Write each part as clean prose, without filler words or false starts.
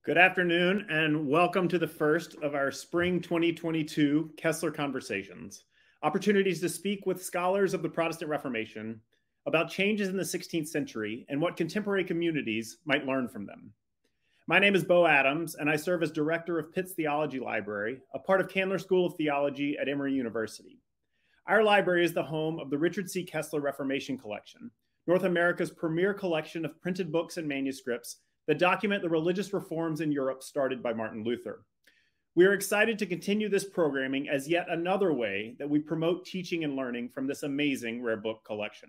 Good afternoon, and welcome to the first of our Spring 2022 Kessler Conversations, opportunities to speak with scholars of the Protestant Reformation about changes in the 16th century and what contemporary communities might learn from them. My name is Bo Adams, and I serve as director of Pitt's Theology Library, a part of Candler School of Theology at Emory University. Our library is the home of the Richard C. Kessler Reformation Collection, North America's premier collection of printed books and manuscripts that document the religious reforms in Europe started by Martin Luther. We are excited to continue this programming as yet another way that we promote teaching and learning from this amazing rare book collection.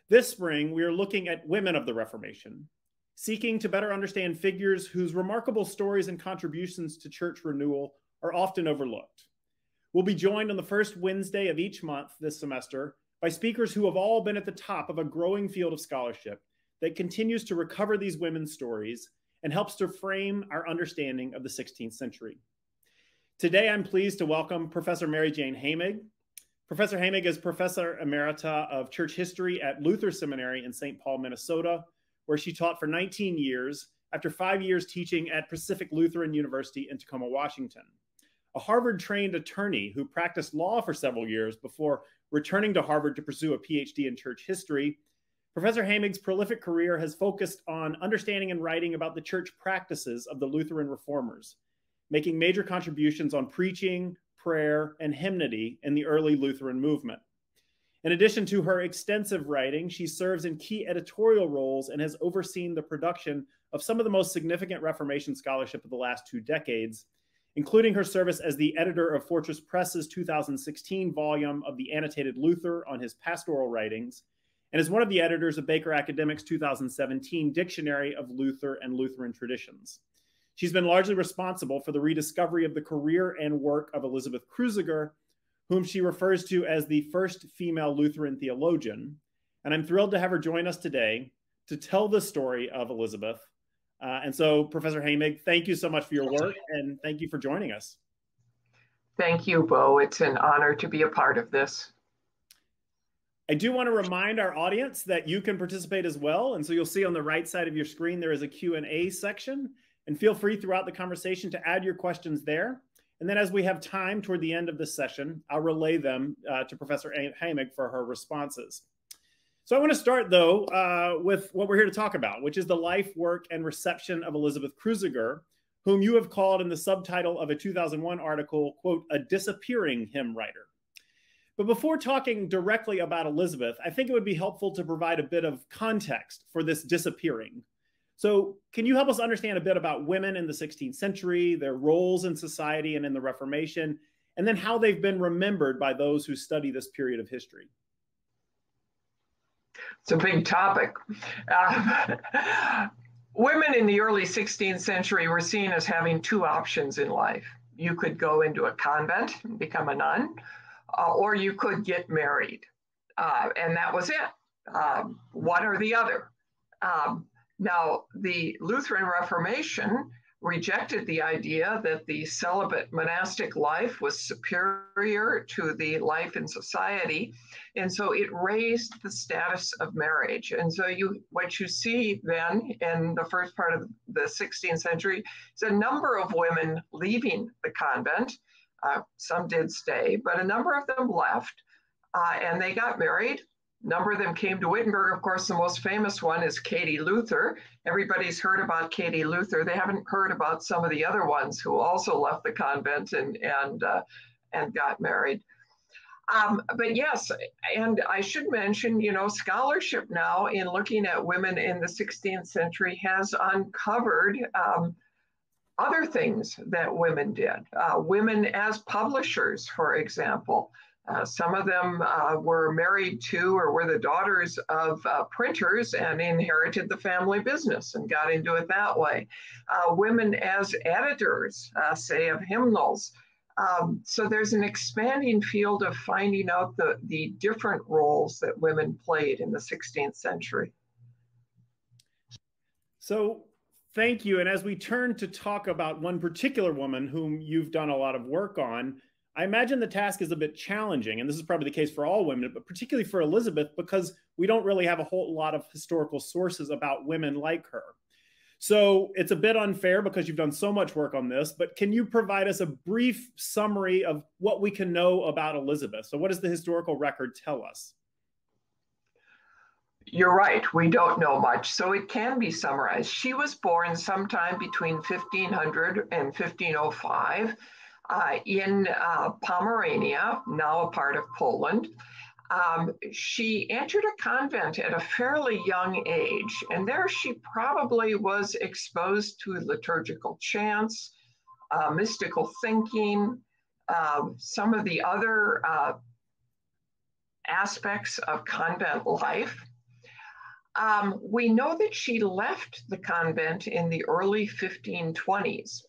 This spring, we are looking at women of the Reformation, seeking to better understand figures whose remarkable stories and contributions to church renewal are often overlooked. We'll be joined on the first Wednesday of each month this semester by speakers who have all been at the top of a growing field of scholarship that continues to recover these women's stories and helps to frame our understanding of the 16th century. Today, I'm pleased to welcome Professor Mary Jane Haemig. Professor Haemig is Professor Emerita of Church History at Luther Seminary in St. Paul, Minnesota, where she taught for 19 years after 5 years teaching at Pacific Lutheran University in Tacoma, Washington. A Harvard-trained attorney who practiced law for several years before returning to Harvard to pursue a PhD in church history, Professor Haemig's prolific career has focused on understanding and writing about the church practices of the Lutheran reformers, making major contributions on preaching, prayer, and hymnody in the early Lutheran movement. In addition to her extensive writing, she serves in key editorial roles and has overseen the production of some of the most significant Reformation scholarship of the last 2 decades, including her service as the editor of Fortress Press's 2016 volume of the Annotated Luther on his Pastoral Writings, and is one of the editors of Baker Academic's 2017 Dictionary of Luther and Lutheran Traditions. She's been largely responsible for the rediscovery of the career and work of Elisabeth Cruciger, whom she refers to as the first female Lutheran theologian. And I'm thrilled to have her join us today to tell the story of Elisabeth. And so, Professor Haemig, thank you so much for your work, and thank you for joining us. Thank you, Bo. It's an honor to be a part of this. I do want to remind our audience that you can participate as well. And so you'll see on the right side of your screen, there is a Q&A section. And feel free throughout the conversation to add your questions there. And then as we have time toward the end of this session, I'll relay them to Professor Haemig for her responses. So I want to start, though, with what we're here to talk about, which is the life, work, and reception of Elisabeth Cruciger, whom you have called in the subtitle of a 2001 article, quote, a disappearing hymn writer. But before talking directly about Elisabeth, I think it would be helpful to provide a bit of context for this disappearing. So can you help us understand a bit about women in the 16th century, their roles in society and in the Reformation, and then how they've been remembered by those who study this period of history? It's a big topic. Women in the early 16th century were seen as having 2 options in life. You could go into a convent and become a nun, or you could get married. And that was it, one or the other. Now, the Lutheran Reformation rejected the idea that the celibate monastic life was superior to the life in society. And so it raised the status of marriage. And so what you see then in the first part of the 16th century is a number of women leaving the convent. Some did stay, but a number of them left and they got married. A number of them came to Wittenberg. Of course, the most famous one is Katie Luther. Everybody's heard about Katie Luther. They haven't heard about some of the other ones who also left the convent and got married. But yes, and I should mention, scholarship now in looking at women in the 16th century has uncovered other things that women did. Women as publishers, for example. Some of them were married to or were the daughters of printers and inherited the family business and got into it that way. Women as editors, say, of hymnals. So there's an expanding field of finding out the different roles that women played in the 16th century. So thank you. And as we turn to talk about one particular woman whom you've done a lot of work on, I imagine the task is a bit challenging, and this is probably the case for all women, but particularly for Elisabeth, because we don't really have a whole lot of historical sources about women like her. So it's a bit unfair because you've done so much work on this, but can you provide us a brief summary of what we can know about Elisabeth? So what does the historical record tell us? You're right, we don't know much, so it can be summarized. She was born sometime between 1500 and 1505 in Pomerania, now a part of Poland. She entered a convent at a fairly young age, and there she probably was exposed to liturgical chants, mystical thinking, some of the other aspects of convent life. We know that she left the convent in the early 1520s.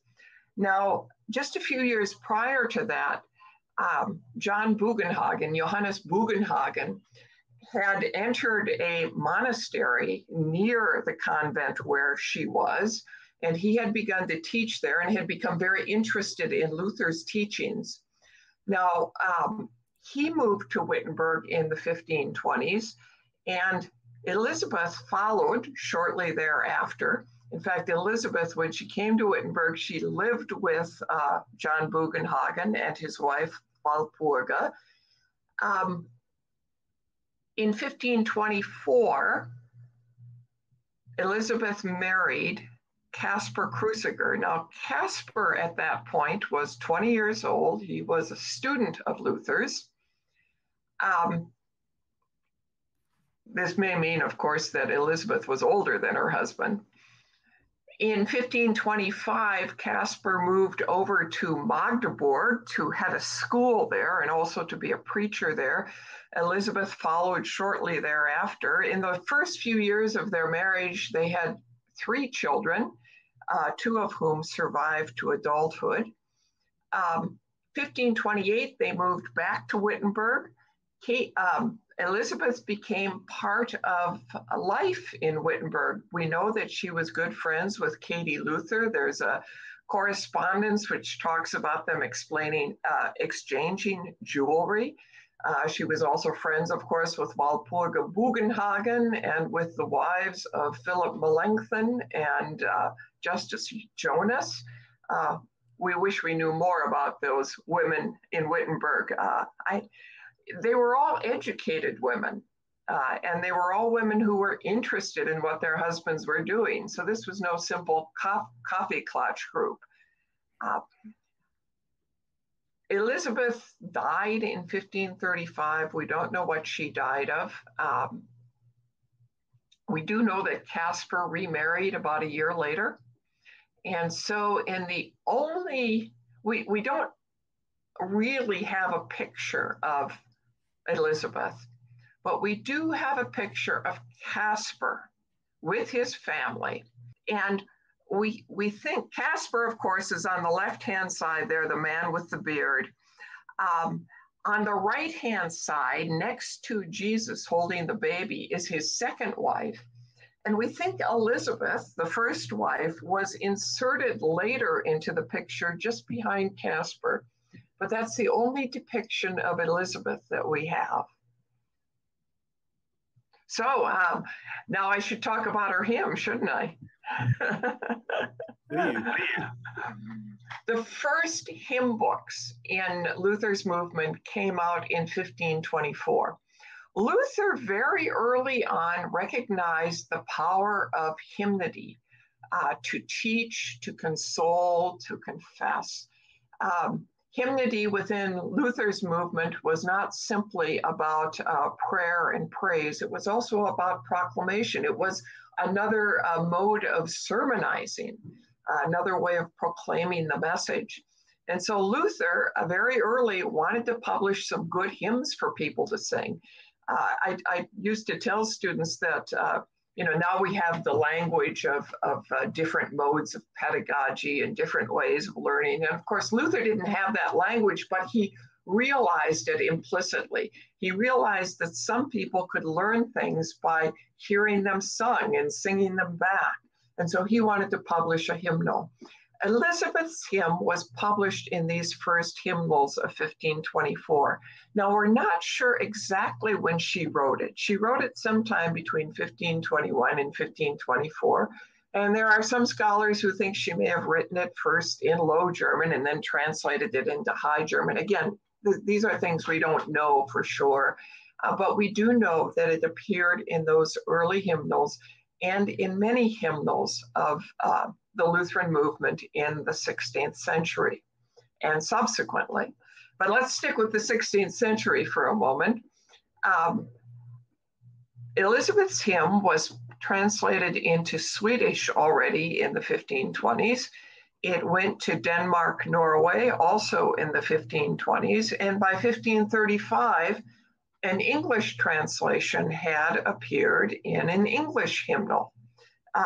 Now, just a few years prior to that, Johannes Bugenhagen, had entered a monastery near the convent where she was, and he had begun to teach there and had become very interested in Luther's teachings. Now, he moved to Wittenberg in the 1520s, and Elisabeth followed shortly thereafter. In fact, Elisabeth, when she came to Wittenberg, she lived with John Bugenhagen and his wife, Walpurga. In 1524, Elisabeth married Caspar Cruciger. Now, Caspar at that point was 20 years old. He was a student of Luther's. This may mean, of course, that Elisabeth was older than her husband. In 1525, Caspar moved over to Magdeburg to head a school there and also to be a preacher there. Elisabeth followed shortly thereafter. In the first few years of their marriage, they had 3 children, 2 of whom survived to adulthood. 1528, they moved back to Wittenberg. Elisabeth became part of life in Wittenberg. We know that she was good friends with Katie Luther. There's a correspondence which talks about them exchanging jewelry. She was also friends, of course, with Walpurga Bugenhagen and with the wives of Philip Melanchthon and Justus Jonas. We wish we knew more about those women in Wittenberg. They were all educated women, and they were all women who were interested in what their husbands were doing. So this was no simple coffee clutch group. Elisabeth died in 1535. We don't know what she died of. We do know that Caspar remarried about a year later. And so we don't really have a picture of Elisabeth, but we do have a picture of Caspar with his family. And we think Caspar, of course, is on the left-hand side there, the man with the beard. On the right-hand side, next to Jesus holding the baby, is his second wife. And we think Elisabeth, the first wife, was inserted later into the picture just behind Caspar. But that's the only depiction of Elisabeth that we have. So now I should talk about her hymn, shouldn't I? The first hymn books in Luther's movement came out in 1524. Luther very early on recognized the power of hymnody to teach, to console, to confess. Hymnody within Luther's movement was not simply about prayer and praise. It was also about proclamation. It was another mode of sermonizing, another way of proclaiming the message. And so Luther very early wanted to publish some good hymns for people to sing. I used to tell students that now we have the language of different modes of pedagogy and different ways of learning. And of course, Luther didn't have that language, but he realized it implicitly. He realized that some people could learn things by hearing them sung and singing them back. And so he wanted to publish a hymnal. Elisabeth's hymn was published in these first hymnals of 1524. Now, we're not sure exactly when she wrote it. She wrote it sometime between 1521 and 1524. And there are some scholars who think she may have written it first in Low German and then translated it into High German. Again, these are things we don't know for sure, but we do know that it appeared in those early hymnals and in many hymnals of the Lutheran movement in the 16th century and subsequently. But let's stick with the 16th century for a moment. Elizabeth's hymn was translated into Swedish already in the 1520s. It went to Denmark, Norway, also in the 1520s. And by 1535, an English translation had appeared in an English hymnal.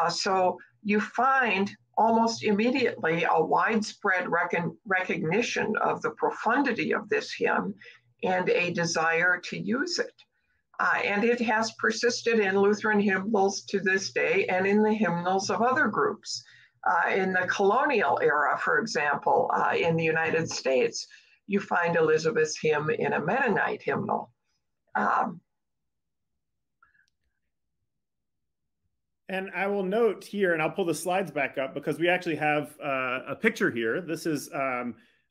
So you find almost immediately a widespread recognition of the profundity of this hymn and a desire to use it. And it has persisted in Lutheran hymnals to this day and in the hymnals of other groups. In the colonial era, for example, in the United States, you find Elizabeth's hymn in a Mennonite hymnal. And I will note here, and I'll pull the slides back up because we actually have a picture here. This is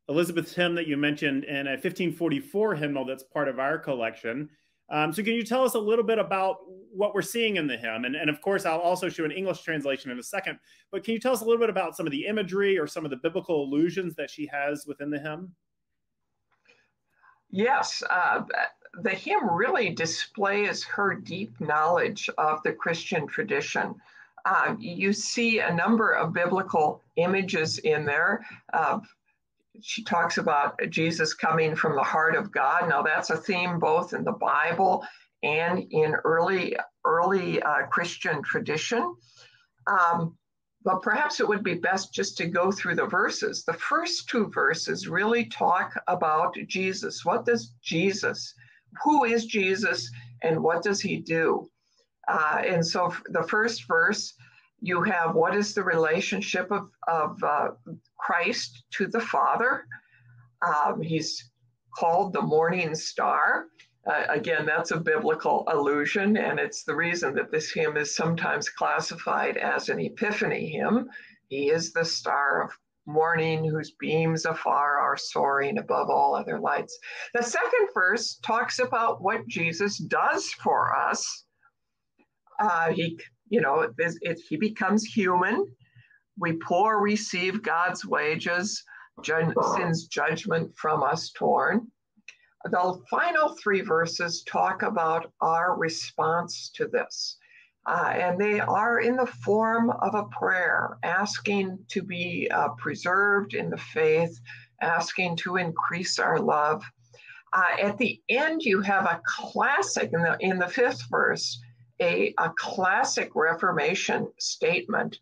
Elizabeth's hymn that you mentioned in a 1544 hymnal that's part of our collection. So can you tell us a little bit about what we're seeing in the hymn? And of course, I'll also show an English translation in a second. But can you tell us a little bit about some of the imagery or some of the biblical allusions that she has within the hymn? Yes, the hymn really displays her deep knowledge of the Christian tradition. You see a number of biblical images in there. She talks about Jesus coming from the heart of God. Now, that's a theme both in the Bible and in early Christian tradition. But perhaps it would be best just to go through the verses. The first two verses really talk about Jesus. What does Jesus, who is Jesus, and what does he do? And so the first verse, you have what is the relationship of Christ to the Father. He's called the morning star. Again, that's a biblical allusion, and it's the reason that this hymn is sometimes classified as an epiphany hymn. He is the star of morning whose beams afar are soaring above all other lights. The second verse talks about what Jesus does for us. He becomes human. We poor receive God's wages, sin's judgment from us torn. The final three verses talk about our response to this. And they are in the form of a prayer, asking to be preserved in the faith, asking to increase our love. At the end, you have a classic, in the fifth verse, a classic Reformation statement.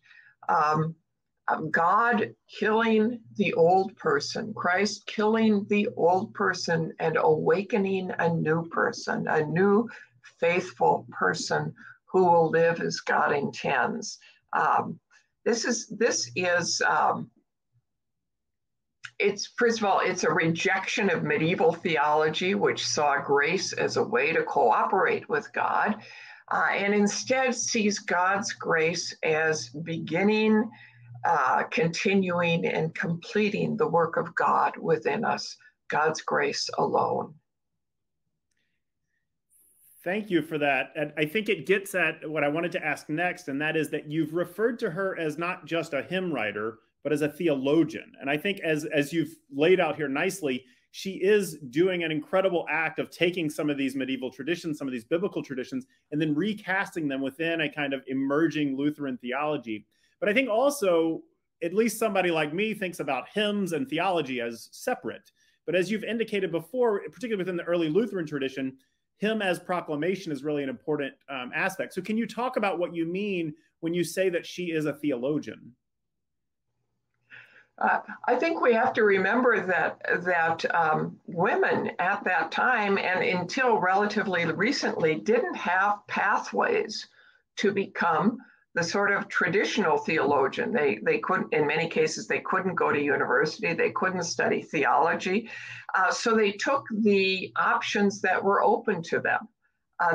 God killing the old person, Christ killing the old person and awakening a new person, a new faithful person who will live as God intends. It's first of all, it's a rejection of medieval theology, which saw grace as a way to cooperate with God, and instead sees God's grace as beginning, continuing, and completing the work of God within us, God's grace alone. Thank you for that. And I think it gets at what I wanted to ask next, and that is that you've referred to her as not just a hymn writer, but as a theologian. And I think as you've laid out here nicely, she is doing an incredible act of taking some of these medieval traditions, some of these biblical traditions, and then recasting them within a kind of emerging Lutheran theology. But I think also, at least somebody like me thinks about hymns and theology as separate. But as you've indicated before, particularly within the early Lutheran tradition, hymn as proclamation is really an important aspect. So can you talk about what you mean when you say that she is a theologian? I think we have to remember that women at that time and until relatively recently didn't have pathways to become the sort of traditional theologian. They couldn't, in many cases, they couldn't go to university, they couldn't study theology. So they took the options that were open to them.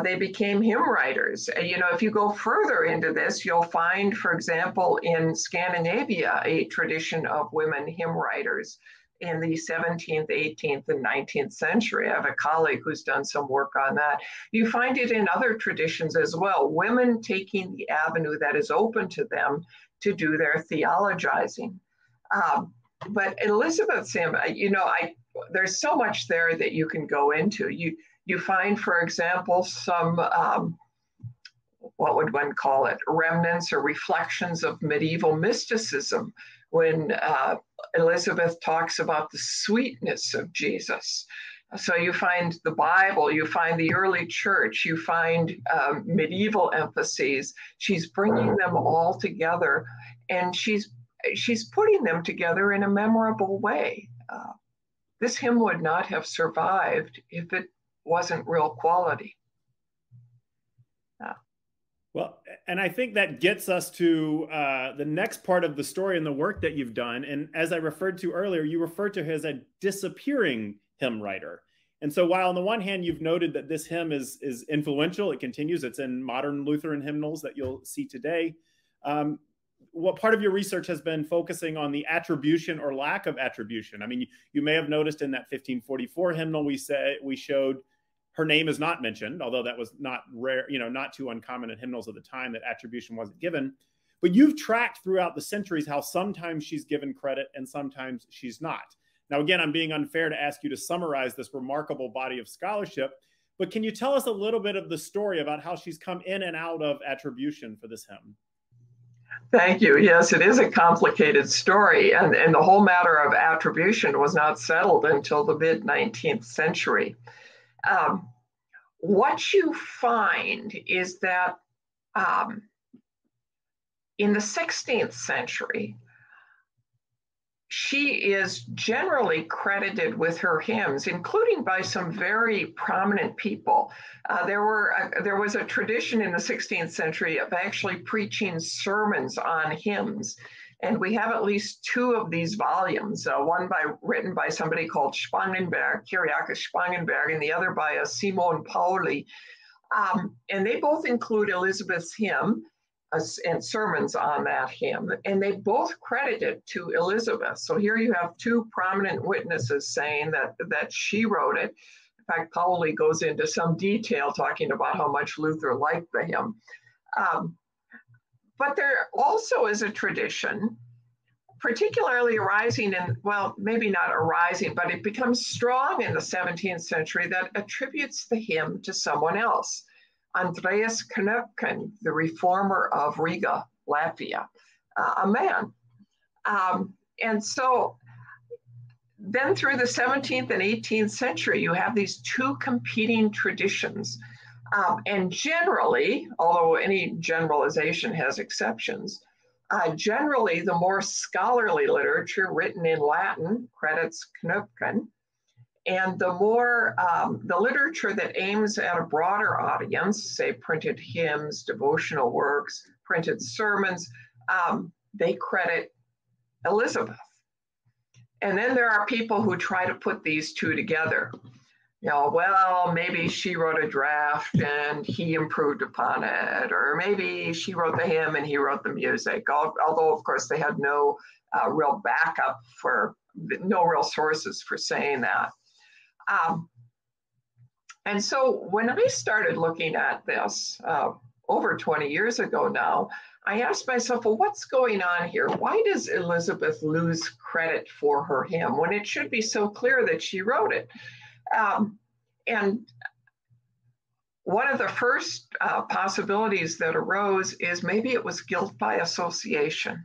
They became hymn writers. You know, if you go further into this, you'll find, for example, in Scandinavia, a tradition of women hymn writers in the 17th, 18th, and 19th century. I have a colleague who's done some work on that. You find it in other traditions as well, women taking the avenue that is open to them to do their theologizing. But Elisabeth's hymn, you know, there's so much there that you can go into. You find, for example, some, what would one call it, remnants or reflections of medieval mysticism when Elisabeth talks about the sweetness of Jesus. So you find the Bible, you find the early church, you find medieval emphases. She's bringing them all together, and she's putting them together in a memorable way. This hymn would not have survived if it wasn't real quality. Well, and I think that gets us to the next part of the story and the work that you've done. And as I referred to earlier, you referred to her as a disappearing hymn writer. And so while on the one hand, you've noted that this hymn is influential, it continues, it's in modern Lutheran hymnals that you'll see today. What part of your research has been focusing on the attribution or lack of attribution? I mean, you may have noticed in that 1544 hymnal we showed her name is not mentioned, although that was not rare, you know, not too uncommon in hymnals of the time that attribution wasn't given. But you've tracked throughout the centuries how sometimes she's given credit and sometimes she's not. Now, again, I'm being unfair to ask you to summarize this remarkable body of scholarship, but can you tell us a little bit of the story about how she's come in and out of attribution for this hymn? Thank you. Yes, it is a complicated story, and the whole matter of attribution was not settled until the mid-19th century. What you find is that in the 16th century, she is generally credited with her hymns, including by some very prominent people. There was a tradition in the 16th century of actually preaching sermons on hymns. And we have at least two of these volumes, one written by somebody called Spangenberg, Kyriakos Spangenberg, and the other by Simon Pauli. And they both include Elisabeth's hymn and sermons on that hymn, and they both credit it to Elisabeth. So here you have two prominent witnesses saying that she wrote it. In fact, Pauli goes into some detail talking about how much Luther liked the hymn. But there also is a tradition, particularly arising in, well, maybe not arising, but it becomes strong in the 17th century that attributes the hymn to someone else. Andreas Knöpken, the reformer of Riga, Latvia, a man. And so then through the 17th and 18th century, you have these two competing traditions. And generally, although any generalization has exceptions, generally the more scholarly literature written in Latin credits Knöpken, and the more the literature that aims at a broader audience, say printed hymns, devotional works, printed sermons, they credit Elisabeth. And then there are people who try to put these two together. You know, well, maybe she wrote a draft and he improved upon it, or maybe she wrote the hymn and he wrote the music, although of course they had no real backup no real sources for saying that. And so when I started looking at this over 20 years ago now, I asked myself, well, what's going on here? Why does Elisabeth lose credit for her hymn when it should be so clear that she wrote it? And one of the first possibilities that arose is maybe it was guilt by association.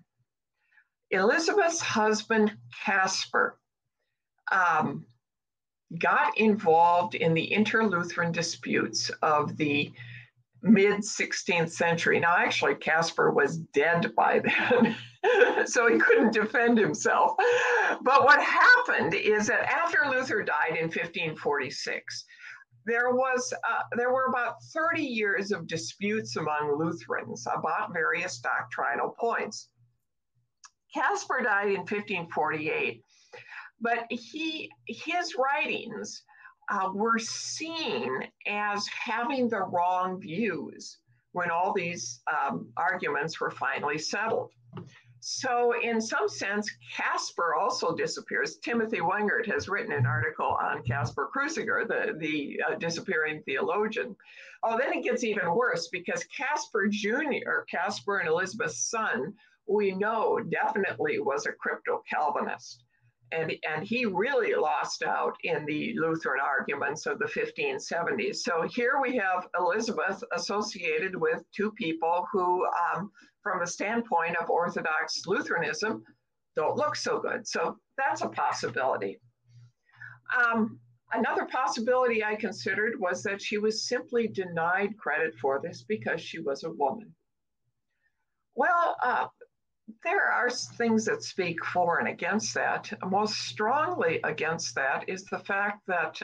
Elisabeth's husband, Caspar, got involved in the inter-Lutheran disputes of the mid-16th century. Now, actually, Caspar was dead by then, so he couldn't defend himself. But what happened is that after Luther died in 1546, there were about 30 years of disputes among Lutherans about various doctrinal points. Caspar died in 1548, but his writings were seen as having the wrong views when all these arguments were finally settled. So in some sense, Casper also disappears. Timothy Wengert has written an article on Elisabeth Cruciger, the disappearing theologian. Oh, then it gets even worse, because Casper Jr., Casper and Elizabeth's son, we know definitely was a crypto-Calvinist. And he really lost out in the Lutheran arguments of the 1570s. So here we have Elisabeth associated with two people who, from the standpoint of Orthodox Lutheranism, don't look so good. So that's a possibility. Another possibility I considered was that she was simply denied credit for this because she was a woman. Well, there are things that speak for and against that. Most strongly against that is the fact that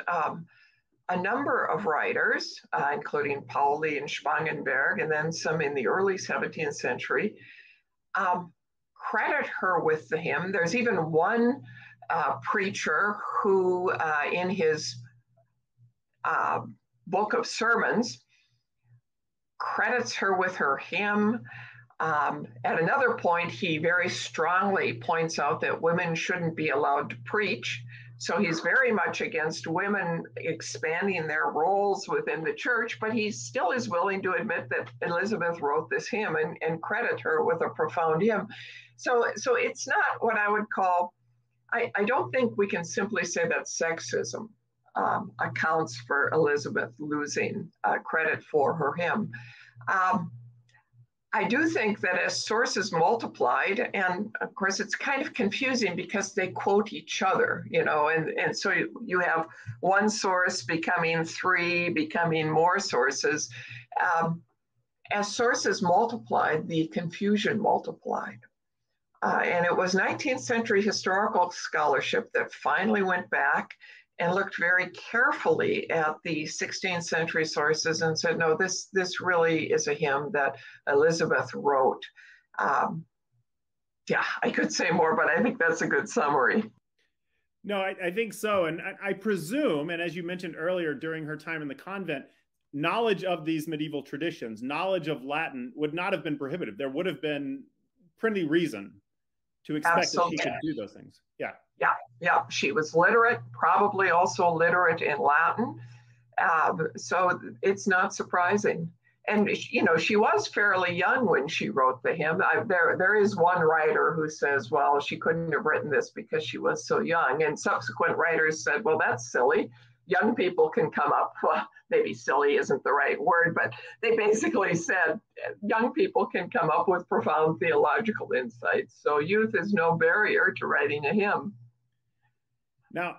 a number of writers, including Pauli and Spangenberg, and then some in the early 17th century, credit her with the hymn. There's even one preacher who, in his book of sermons, credits her with her hymn. At another point, he very strongly points out that women shouldn't be allowed to preach. So he's very much against women expanding their roles within the church, but he still is willing to admit that Elisabeth wrote this hymn and credit her with a profound hymn. So it's not what I would call, I don't think we can simply say that sexism accounts for Elisabeth losing credit for her hymn. I do think that as sources multiplied, and of course it's kind of confusing because they quote each other, you know, and so you have one source becoming three, becoming more sources. As sources multiplied, the confusion multiplied. And it was 19th century historical scholarship that finally went back and looked very carefully at the 16th century sources and said, no, this really is a hymn that Elisabeth wrote. Yeah, I could say more, but I think that's a good summary. No, I think so. And I presume, and as you mentioned earlier, during her time in the convent, knowledge of these medieval traditions, knowledge of Latin would not have been prohibitive. There would have been pretty reason to expect Absolutely. That she could do those things. Yeah. Yeah. She was literate, probably also literate in Latin. So it's not surprising. And, you know, she was fairly young when she wrote the hymn. There is one writer who says, well, she couldn't have written this because she was so young. And subsequent writers said, well, that's silly. Young people can come up, well, maybe silly isn't the right word, but they basically said young people can come up with profound theological insights. So youth is no barrier to writing a hymn. Now,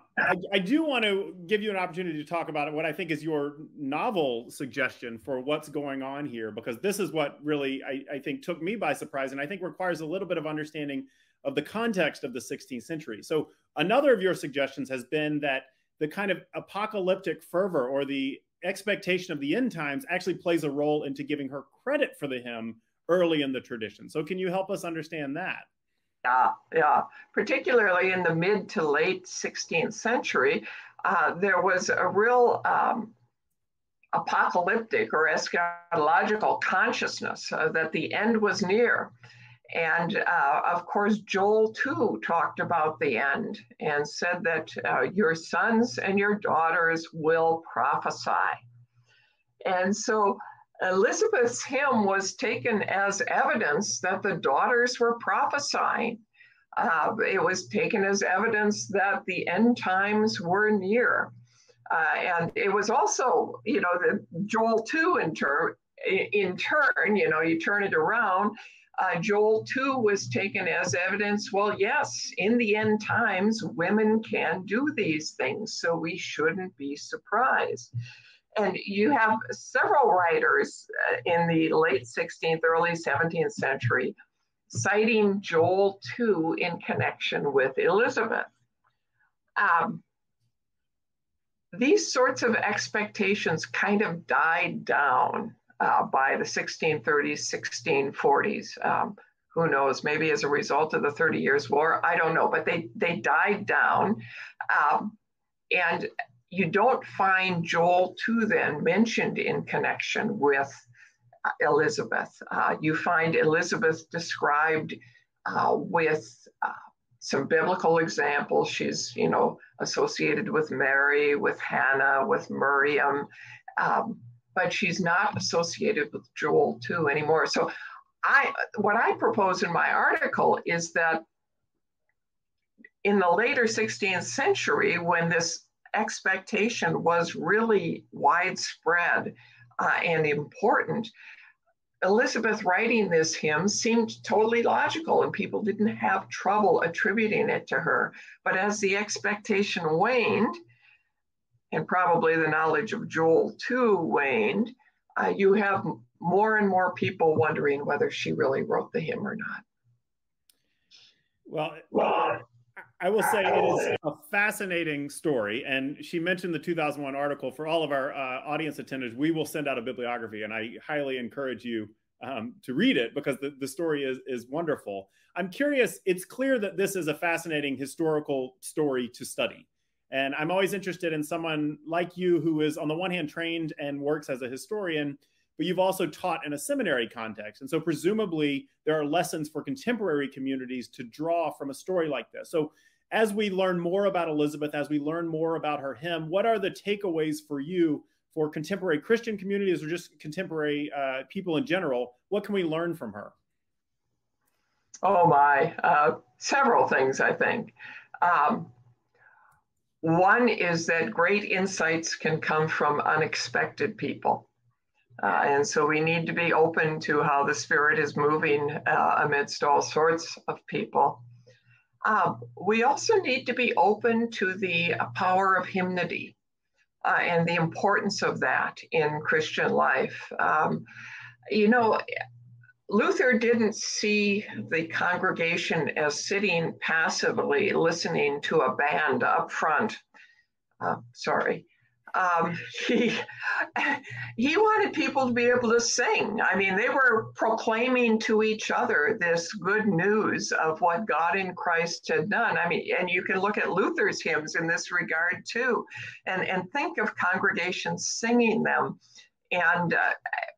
I do want to give you an opportunity to talk about what I think is your novel suggestion for what's going on here, because this is what really, I think, took me by surprise, and I think requires a little bit of understanding of the context of the 16th century. So another of your suggestions has been that the kind of apocalyptic fervor or the expectation of the end times actually plays a role into giving her credit for the hymn early in the tradition. So can you help us understand that? Yeah. Particularly in the mid to late 16th century, there was a real apocalyptic or eschatological consciousness that the end was near. And of course, Joel too talked about the end and said that your sons and your daughters will prophesy. And so Elisabeth's hymn was taken as evidence that the daughters were prophesying. It was taken as evidence that the end times were near. And it was also, you know, the Joel 2 in turn, you know, you turn it around, Joel 2 was taken as evidence, well, yes, in the end times, women can do these things, so we shouldn't be surprised. And you have several writers in the late 16th, early 17th century citing Joel 2 in connection with Elisabeth. These sorts of expectations kind of died down by the 1630s, 1640s. Who knows, maybe as a result of the 30 Years' War, I don't know, but they died down. And you don't find Joel 2 then mentioned in connection with Elisabeth. You find Elisabeth described with some biblical examples. She's, associated with Mary, with Hannah, with Miriam, but she's not associated with Joel 2 anymore. So what I propose in my article is that in the later 16th century, when this expectation was really widespread and important, Elisabeth writing this hymn seemed totally logical, and people didn't have trouble attributing it to her. But as the expectation waned, and probably the knowledge of Joel 2 waned, you have more and more people wondering whether she really wrote the hymn or not. Well, I will say it is a fascinating story. And she mentioned the 2001 article. For all of our audience attenders, we will send out a bibliography, and I highly encourage you to read it, because the story is wonderful. I'm curious, it's clear that this is a fascinating historical story to study. And I'm always interested in someone like you who is, on the one hand, trained and works as a historian, but you've also taught in a seminary context. And so presumably there are lessons for contemporary communities to draw from a story like this. So as we learn more about Elisabeth, as we learn more about her hymn, what are the takeaways for you for contemporary Christian communities, or just contemporary people in general? What can we learn from her? Oh my, several things, I think. One is that great insights can come from unexpected people. And so we need to be open to how the Spirit is moving amidst all sorts of people. We also need to be open to the power of hymnody and the importance of that in Christian life. Luther didn't see the congregation as sitting passively listening to a band up front. He wanted people to be able to sing. I mean, they were proclaiming to each other this good news of what God in Christ had done. I mean, and you can look at Luther's hymns in this regard too, and think of congregations singing them and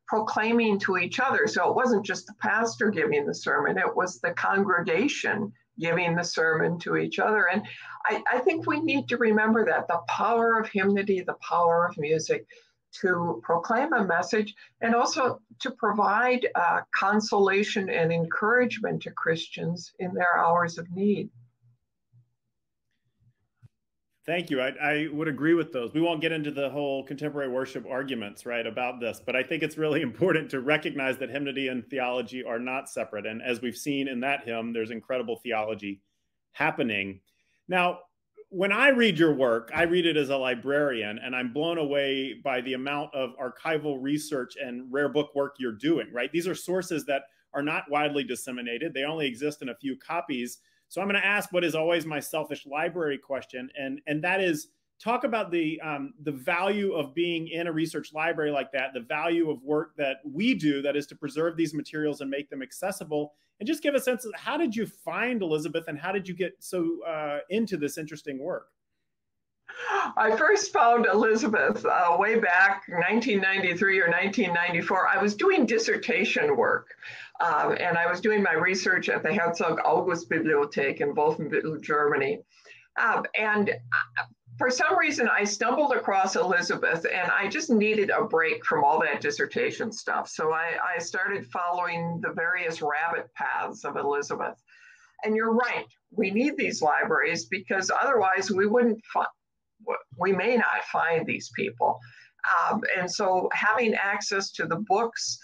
proclaiming to each other. So it wasn't just the pastor giving the sermon, it was the congregation giving the sermon to each other. And I think we need to remember that the power of hymnody, the power of music to proclaim a message, and also to provide consolation and encouragement to Christians in their hours of need. Thank you. I would agree with those. We won't get into the whole contemporary worship arguments, right, about this, but I think it's really important to recognize that hymnody and theology are not separate. And as we've seen in that hymn, there's incredible theology happening. Now, when I read your work, I read it as a librarian, and I'm blown away by the amount of archival research and rare book work you're doing, right? These are sources that are not widely disseminated. They only exist in a few copies. So I'm going to ask what is always my selfish library question, and that is, talk about the value of being in a research library like that, the value of work that we do, that is to preserve these materials and make them accessible, and just give a sense of how did you find Elisabeth, and how did you get so into this interesting work? I first found Elisabeth way back 1993 or 1994. I was doing dissertation work, and I was doing my research at the Herzog August Bibliothek in Wolfenbüttel, Germany. And for some reason, I stumbled across Elisabeth, and I just needed a break from all that dissertation stuff. So I started following the various rabbit paths of Elisabeth. And you're right, we need these libraries, because otherwise we may not find these people. And so having access to the books,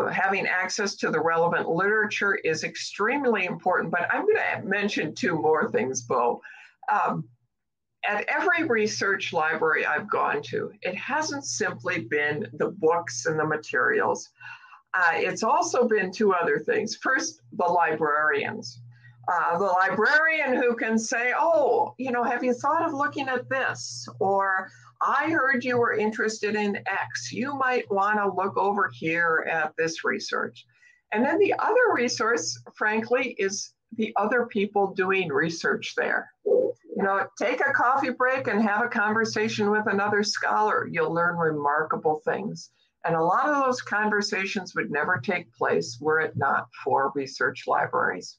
having access to the relevant literature is extremely important. But I'm going to mention two more things, Bo. At every research library I've gone to, it hasn't simply been the books and the materials. It's also been two other things. First, the librarians. The librarian who can say, oh, have you thought of looking at this? Or I heard you were interested in X. You might want to look over here at this research. And then the other resource, frankly, is the other people doing research there. You know, take a coffee break and have a conversation with another scholar. You'll learn remarkable things. And a lot of those conversations would never take place were it not for research libraries.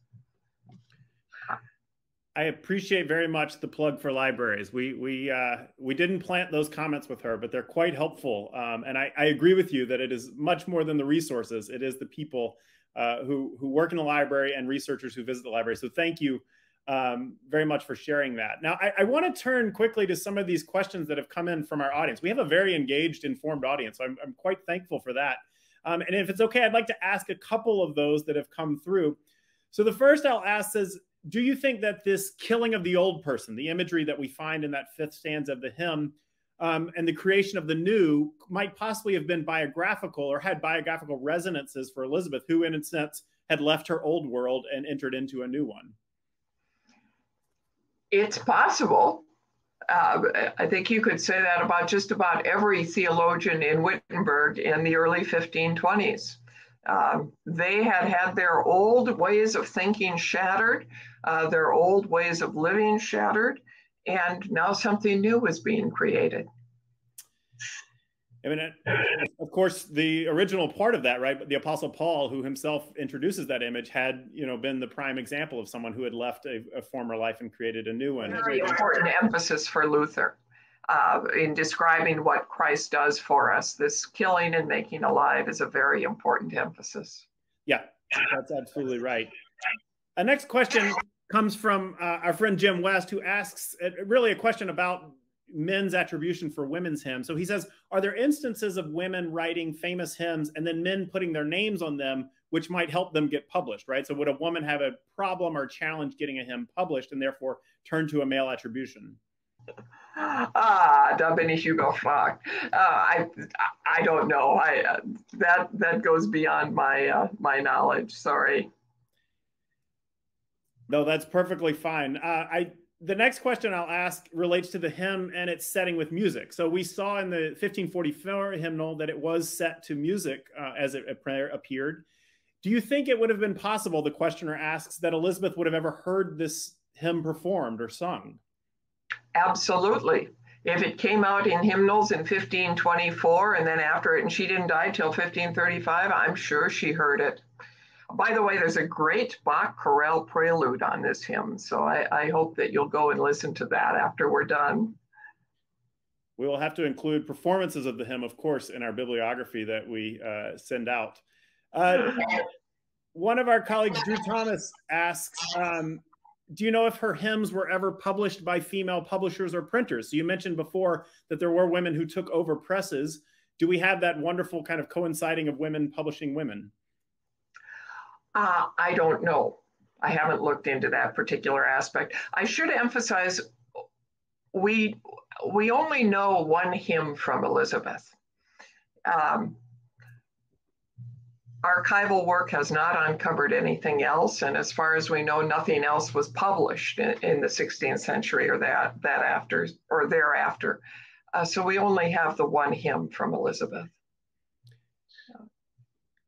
I appreciate very much the plug for libraries. We didn't plant those comments with her, but they're quite helpful. And I agree with you that it is much more than the resources. It is the people who work in the library and researchers who visit the library. So thank you very much for sharing that. Now, I want to turn quickly to some of these questions that have come in from our audience. We have a very engaged, informed audience. So I'm quite thankful for that. And if it's okay, I'd like to ask a couple of those that have come through. So the first I'll ask is, do you think that this killing of the old person, the imagery that we find in that 5th stanza of the hymn, and the creation of the new might possibly have been biographical or had biographical resonances for Elisabeth, who in a sense had left her old world and entered into a new one? It's possible. I think you could say that about just about every theologian in Wittenberg in the early 1520s. They had their old ways of thinking shattered, their old ways of living shattered, and now something new was being created. I mean, of course, the original part of that, right? But the Apostle Paul, who himself introduces that image, had, you know, been the prime example of someone who had left a former life and created a new one. Very important emphasis for Luther in describing what Christ does for us. This killing and making alive is a very important emphasis. Yeah, that's absolutely right. A next question comes from our friend Jim West, who asks really a question about men's attribution for women's hymns. So he says, are there instances of women writing famous hymns and then men putting their names on them, which might help them get published, right? So would a woman have a problem or challenge getting a hymn published and therefore turn to a male attribution? Da bin ich überfragt. I don't know. That goes beyond my knowledge. Sorry. No, that's perfectly fine. The next question I'll ask relates to the hymn and its setting with music. So we saw in the 1544 hymnal that it was set to music as it appeared. Do you think it would have been possible, the questioner asks, that Elisabeth would have ever heard this hymn performed or sung? Absolutely. If it came out in hymnals in 1524 and then after it, and she didn't die till 1535, I'm sure she heard it. By the way, there's a great Bach chorale prelude on this hymn, so I hope that you'll go and listen to that after we're done. We will have to include performances of the hymn, of course, in our bibliography that we send out. One of our colleagues, Drew Thomas, asks, do you know if her hymns were ever published by female publishers or printers? So you mentioned before that there were women who took over presses. Do we have that wonderful kind of coinciding of women publishing women? I don't know. I haven't looked into that particular aspect. I should emphasize, we only know one hymn from Elisabeth. Archival work has not uncovered anything else, and as far as we know, nothing else was published in the 16th century or thereafter. So we only have the one hymn from Elisabeth.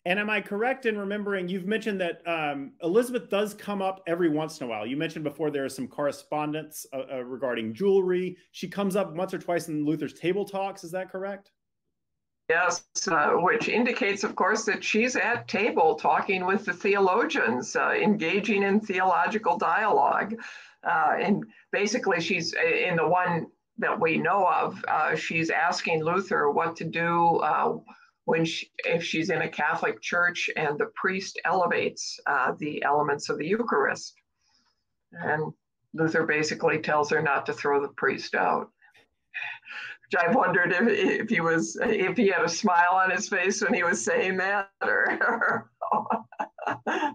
And am I correct in remembering, you've mentioned that Elisabeth does come up every once in a while. You mentioned before there is some correspondence regarding jewelry. She comes up once or twice in Luther's table talks. Is that correct? Yes, which indicates, of course, that she's at table talking with the theologians, engaging in theological dialogue. And basically, she's in the one that we know of, she's asking Luther what to do if she's in a Catholic church and the priest elevates the elements of the Eucharist. And Luther basically tells her not to throw the priest out. Which I wondered if he had a smile on his face when he was saying that, or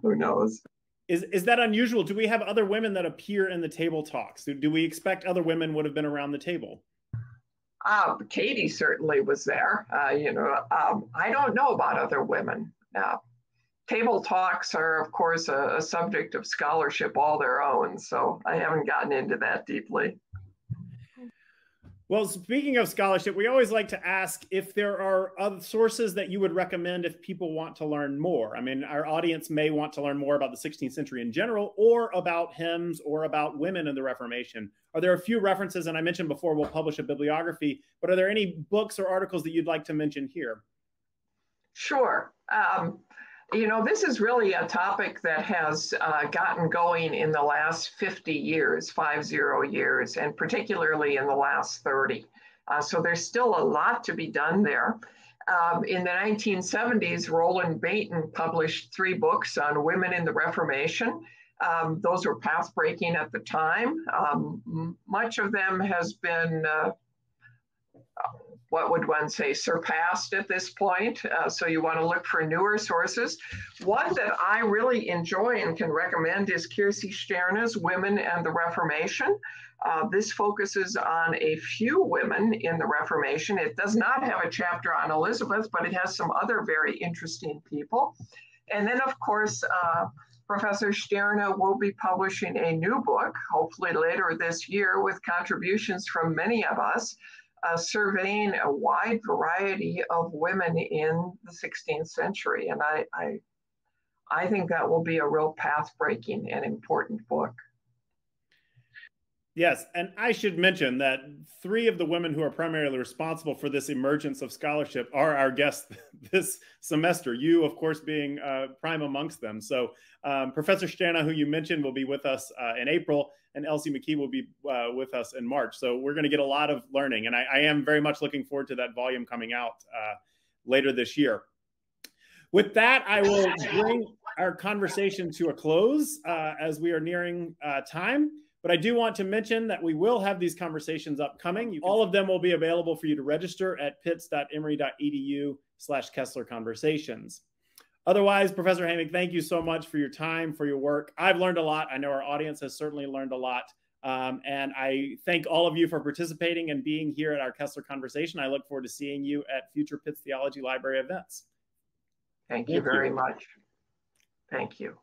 who knows. Is that unusual? Do we have other women that appear in the table talks? Do we expect other women would have been around the table? Katie certainly was there. I don't know about other women. Table talks are, of course, a subject of scholarship all their own, so I haven't gotten into that deeply. Well, speaking of scholarship, we always like to ask if there are other sources that you would recommend if people want to learn more. I mean, our audience may want to learn more about the 16th century in general, or about hymns, or about women in the Reformation. Are there a few references? And I mentioned before we'll publish a bibliography, but are there any books or articles that you'd like to mention here? Sure. You know, this is really a topic that has gotten going in the last 50 years, 50 years, and particularly in the last 30. So there's still a lot to be done there. In the 1970s, Roland Bainton published 3 books on women in the Reformation. Those were path-breaking at the time. Much of them has been what would one say, surpassed at this point. So you want to look for newer sources. One that I really enjoy and can recommend is Kirsi Sterna's Women and the Reformation. This focuses on a few women in the Reformation. It does not have a chapter on Elisabeth, but it has some other very interesting people. And then, of course, Professor Sterna will be publishing a new book, hopefully later this year, with contributions from many of us, surveying a wide variety of women in the 16th century. And I think that will be a real path-breaking and important book. Yes, and I should mention that 3 of the women who are primarily responsible for this emergence of scholarship are our guests this semester, you, of course, being prime amongst them. So Professor Sterna, who you mentioned, will be with us in April, and Elsie McKee will be with us in March. So we're going to get a lot of learning, and I am very much looking forward to that volume coming out later this year. With that, I will bring our conversation to a close as we are nearing time. But I do want to mention that we will have these conversations upcoming. All of them will be available for you to register at pitts.emory.edu/Kessler Conversations. Otherwise, Professor Haemig, thank you so much for your time, for your work. I've learned a lot. I know our audience has certainly learned a lot. And I thank all of you for participating and being here at our Kessler Conversation. I look forward to seeing you at future Pitts Theology Library events. Thank you very much. Thank you.